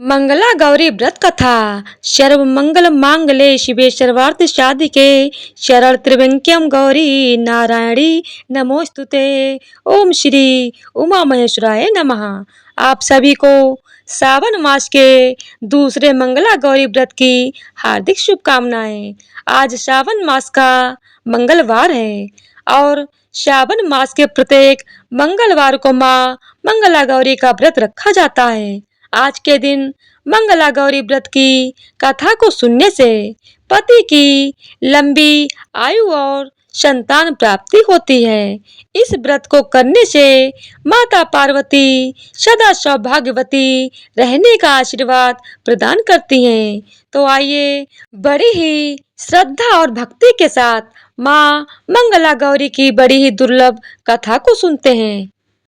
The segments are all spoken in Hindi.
मंगला गौरी व्रत कथा। सर्व मंगल मांगले शिवे सर्वार्थ साधिके शरण त्र्यंबकम गौरी नारायणी नमोस्तुते। ओम श्री उमा महेश्वराय नमः। आप सभी को सावन मास के दूसरे मंगला गौरी व्रत की हार्दिक शुभकामनाएं। आज सावन मास का मंगलवार है और सावन मास के प्रत्येक मंगलवार को माँ मंगला गौरी का व्रत रखा जाता है। आज के दिन मंगला गौरी व्रत की कथा को सुनने से पति की लंबी आयु और संतान प्राप्ति होती है। इस व्रत को करने से माता पार्वती सदा सौभाग्यवती रहने का आशीर्वाद प्रदान करती हैं। तो आइए बड़ी ही श्रद्धा और भक्ति के साथ माँ मंगला गौरी की बड़ी ही दुर्लभ कथा को सुनते हैं।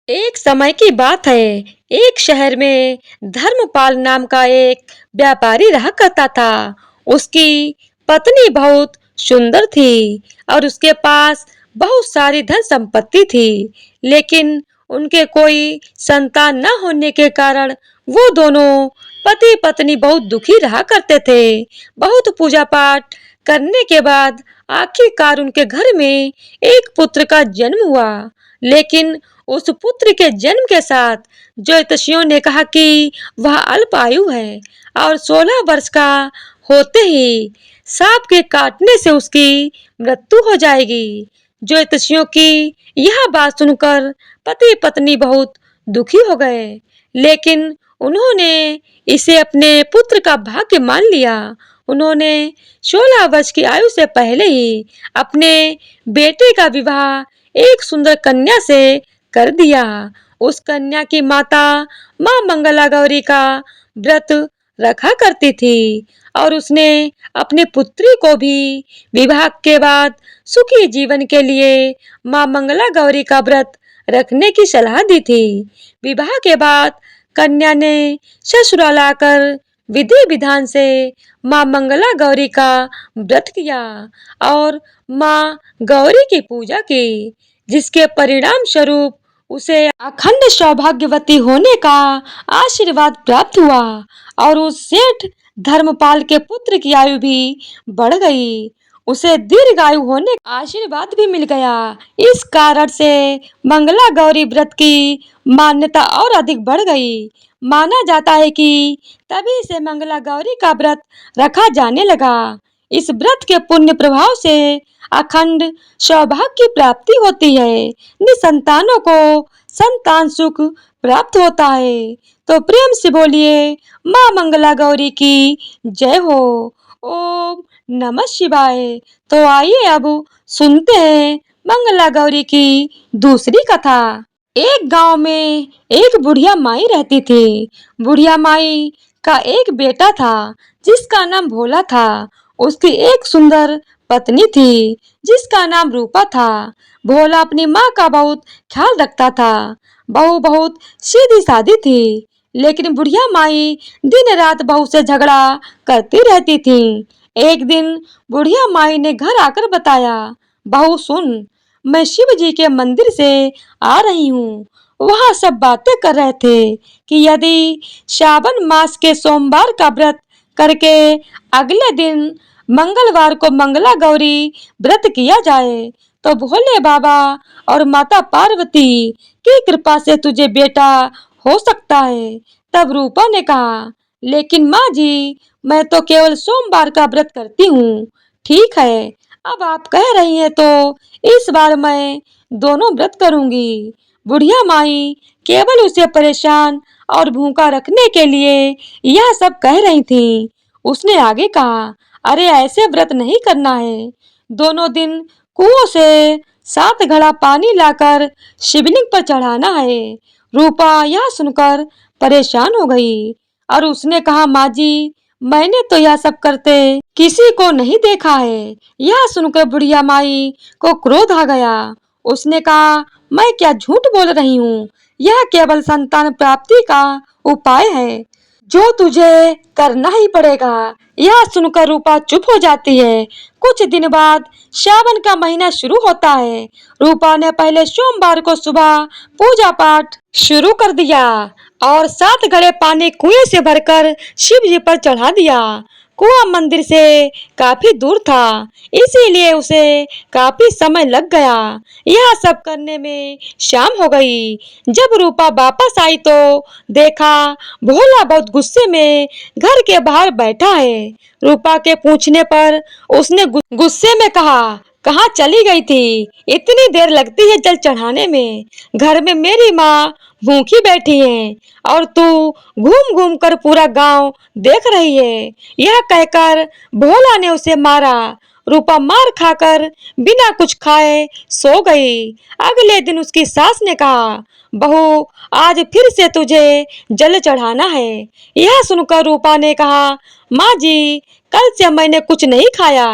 एक समय की बात है, एक शहर में धर्मपाल नाम का एक व्यापारी रहा करता था। उसकी पत्नी बहुत सुंदर थी और उसके पास बहुत सारी धन संपत्ति थी, लेकिन उनके कोई संतान न होने के कारण वो दोनों पति पत्नी बहुत दुखी रहा करते थे। बहुत पूजा पाठ करने के बाद आखिरकार उनके घर में एक पुत्र का जन्म हुआ, लेकिन उस पुत्र के जन्म के साथ ज्योतिषियों ने कहा कि वह अल्प आयु है और 16 वर्ष का होते ही सांप के काटने से उसकी मृत्यु हो जाएगी। ज्योतिषियों की यह बात सुनकर पति पत्नी बहुत दुखी हो गए, लेकिन उन्होंने इसे अपने पुत्र का भाग्य मान लिया। उन्होंने 16 वर्ष की आयु से पहले ही अपने बेटे का विवाह एक सुंदर कन्या से कर दिया। उस कन्या की माता माँ मंगला गौरी का व्रत रखा करती थी और उसने अपनी पुत्री को भी विवाह के बाद सुखी जीवन के लिए माँ मंगला गौरी का व्रत रखने की सलाह दी थी। विवाह के बाद कन्या ने ससुराल आकर विधि विधान से माँ मंगला गौरी का व्रत किया और माँ गौरी की पूजा की, जिसके परिणाम स्वरूप उसे अखंड सौभाग्यवती होने का आशीर्वाद प्राप्त हुआ और उस सेठ धर्मपाल के पुत्र की आयु भी बढ़ गई। उसे दीर्घायु होने का आशीर्वाद भी मिल गया। इस कारण से मंगला गौरी व्रत की मान्यता और अधिक बढ़ गई। माना जाता है कि तभी से मंगला गौरी का व्रत रखा जाने लगा। इस व्रत के पुण्य प्रभाव से अखंड सौभाग्य की प्राप्ति होती है। निसंतानों को संतान सुख प्राप्त होता है। तो प्रेम से बोलिए माँ मंगला गौरी की जय हो। ओम नमः शिवाय। तो आइए अब सुनते हैं मंगला गौरी की दूसरी कथा। एक गांव में एक बुढ़िया माई रहती थी। बुढ़िया माई का एक बेटा था जिसका नाम भोला था। उसकी एक सुंदर पत्नी थी जिसका नाम रूपा था। भोला अपनी माँ का बहुत ख्याल रखता था। बहू बहुत सीधी सादी थी, लेकिन बुढ़िया माई दिन रात बहू से झगड़ा करती रहती थी। एक दिन बुढ़िया माई ने घर आकर बताया, बहू सुन, मैं शिव जी के मंदिर से आ रही हूँ। वहाँ सब बातें कर रहे थे कि यदि श्रावण मास के सोमवार का व्रत करके अगले दिन मंगलवार को मंगला गौरी व्रत किया जाए तो भोले बाबा और माता पार्वती की कृपा से तुझे बेटा हो सकता है। तब रूपा ने कहा, लेकिन माँ जी, मैं तो केवल सोमवार का व्रत करती हूँ। ठीक है, अब आप कह रही हैं तो इस बार मैं दोनों व्रत करूंगी। बुढ़िया माई केवल उसे परेशान और भूखा रखने के लिए यह सब कह रही थी। उसने आगे कहा, अरे ऐसे व्रत नहीं करना है। दोनों दिन कुओं से 7 घड़ा पानी लाकर शिवलिंग पर चढ़ाना है। रूपा यह सुनकर परेशान हो गई और उसने कहा, माँ जी, मैंने तो यह सब करते किसी को नहीं देखा है। यह सुनकर बुढ़िया माई को क्रोध आ गया। उसने कहा, मैं क्या झूठ बोल रही हूँ, यह केवल संतान प्राप्ति का उपाय है जो तुझे करना ही पड़ेगा। यह सुनकर रूपा चुप हो जाती है। कुछ दिन बाद श्रावण का महीना शुरू होता है। रूपा ने पहले सोमवार को सुबह पूजा पाठ शुरू कर दिया और 7 घड़े पानी कुएं से भरकर शिव जी पर चढ़ा दिया। कुआं मंदिर से काफी दूर था, इसीलिए उसे काफी समय लग गया। यह सब करने में शाम हो गई। जब रूपा वापस आई तो देखा भोला बहुत गुस्से में घर के बाहर बैठा है। रूपा के पूछने पर उसने गुस्से में कहा, कहाँ चली गई थी? इतनी देर लगती है जल चढ़ाने में। घर में मेरी माँ भूखी बैठी है और तू घूम घूम कर पूरा गांव देख रही है। यह कहकर भोला ने उसे मारा। रूपा मार खाकर बिना कुछ खाए सो गई। अगले दिन उसकी सास ने कहा, बहू आज फिर से तुझे जल चढ़ाना है। यह सुनकर रूपा ने कहा, माँ जी कल से मैंने कुछ नहीं खाया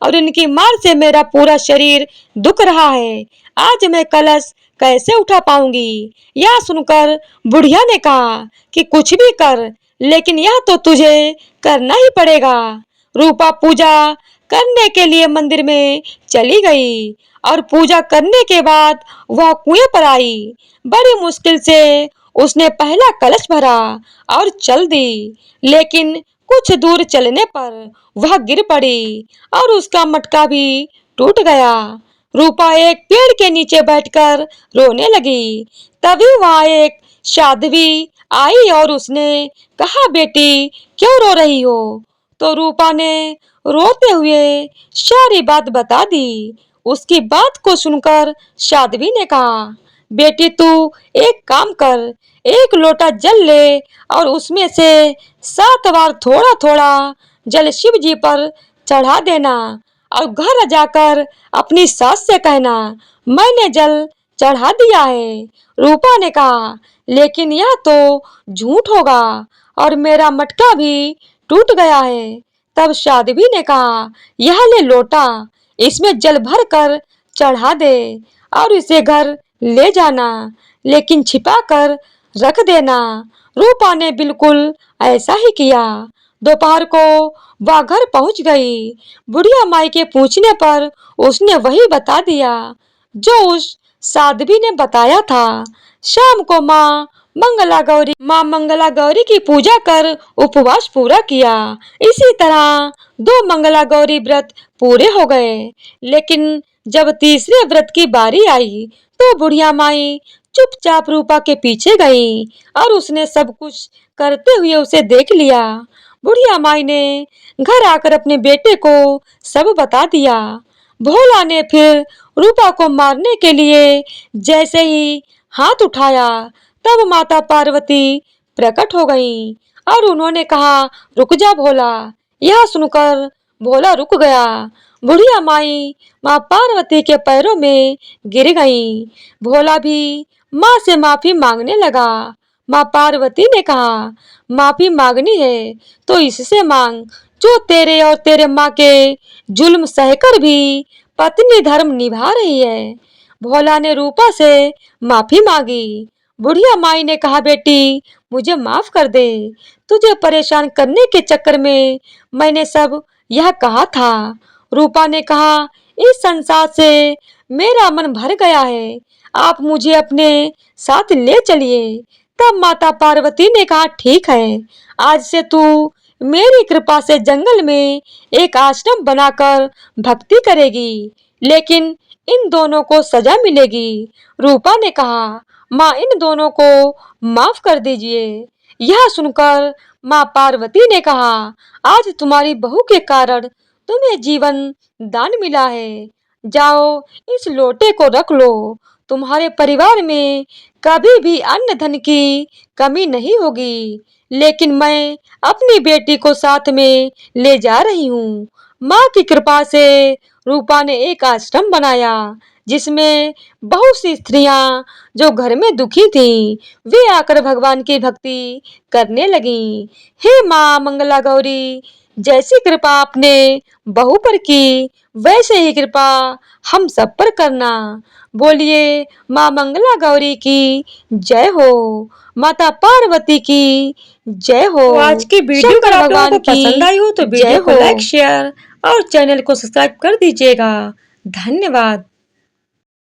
और इनकी मार से मेरा पूरा शरीर दुख रहा है। आज मैं कलश कैसे उठा पाऊंगी? यह सुनकर बुढ़िया ने कहा कि कुछ भी कर, लेकिन यह तो तुझे करना ही पड़ेगा। रूपा पूजा करने के लिए मंदिर में चली गई और पूजा करने के बाद वह कुएं पर आई। बड़ी मुश्किल से उसने पहला कलश भरा और चल दी, लेकिन कुछ दूर चलने पर वह गिर पड़ी और उसका मटका भी टूट गया। रूपा एक पेड़ के नीचे बैठकर रोने लगी। तभी वहां एक साध्वी आई और उसने कहा, बेटी क्यों रो रही हो? तो रूपा ने रोते हुए सारी बात बता दी। उसकी बात को सुनकर साध्वी ने कहा, बेटी तू एक काम कर, एक लोटा जल ले और उसमें से 7 बार थोड़ा थोड़ा जल शिव जी पर चढ़ा देना और घर जाकर अपनी सास से कहना, मैंने जल चढ़ा दिया है। रूपा ने कहा, लेकिन यह तो झूठ होगा और मेरा मटका भी टूट गया है। तब साध्वी ने कहा, यह ले लोटा, इसमें जल भर कर चढ़ा दे और इसे घर ले जाना, लेकिन छिपा कर रख देना। रूपा ने बिल्कुल ऐसा ही किया। दोपहर को वह घर पहुंच गई। बुढ़िया माई के पूछने पर उसने वही बता दिया जो उस साध्वी ने बताया था। शाम को माँ मंगला गौरी की पूजा कर उपवास पूरा किया। इसी तरह 2 मंगला गौरी व्रत पूरे हो गए। लेकिन जब तीसरे व्रत की बारी आई तो बुढ़िया माई चुपचाप रूपा के पीछे गई और उसने सब कुछ करते हुए उसे देख लिया। बुढ़िया माई ने घर आकर अपने बेटे को सब बता दिया। भोला ने फिर रूपा को मारने के लिए जैसे ही हाथ उठाया तब माता पार्वती प्रकट हो गईं और उन्होंने कहा, रुक जा भोला। यह सुनकर भोला रुक गया। बुढ़िया माई माँ पार्वती के पैरों में गिर गई। भोला भी माँ से माफी मांगने लगा। माँ पार्वती ने कहा, माफी मांगनी है तो इससे मांग जो तेरे और तेरे माँ के जुल्म सहकर भी पत्नी धर्म निभा रही है। भोला ने रूपा से माफी मांगी। बुढ़िया माई ने कहा, बेटी मुझे माफ कर दे। तुझे परेशान करने के चक्कर में मैंने सब यह कहा था। रूपा ने कहा, इस संसार से मेरा मन भर गया है, आप मुझे अपने साथ ले चलिए। तब माता पार्वती ने कहा, ठीक है, आज से तू मेरी कृपा से जंगल में एक आश्रम बनाकर भक्ति करेगी, लेकिन इन दोनों को सजा मिलेगी। रूपा ने कहा, माँ इन दोनों को माफ कर दीजिए। यह सुनकर माँ पार्वती ने कहा, आज तुम्हारी बहू के कारण तुम्हें जीवन दान मिला है। जाओ इस लोटे को रख लो। तुम्हारे परिवार में कभी भी अन्न धन की कमी नहीं होगी। लेकिन मैं अपनी बेटी को साथ में ले जा रही हूँ। माँ की कृपा से रूपा ने एक आश्रम बनाया जिसमें बहुत सी स्त्रियां जो घर में दुखी थीं, वे आकर भगवान की भक्ति करने लगीं। हे माँ मंगला गौरी, जैसी कृपा आपने बहू पर की वैसे ही कृपा हम सब पर करना। बोलिए माँ मंगला गौरी की जय हो, माता पार्वती की जय हो। तो आज की वीडियो शंकर अगर आप लोगों भगवान को पसंद आई हो तो की जय वीडियो को हो। लाइक शेयर और चैनल को सब्सक्राइब कर दीजिएगा। धन्यवाद।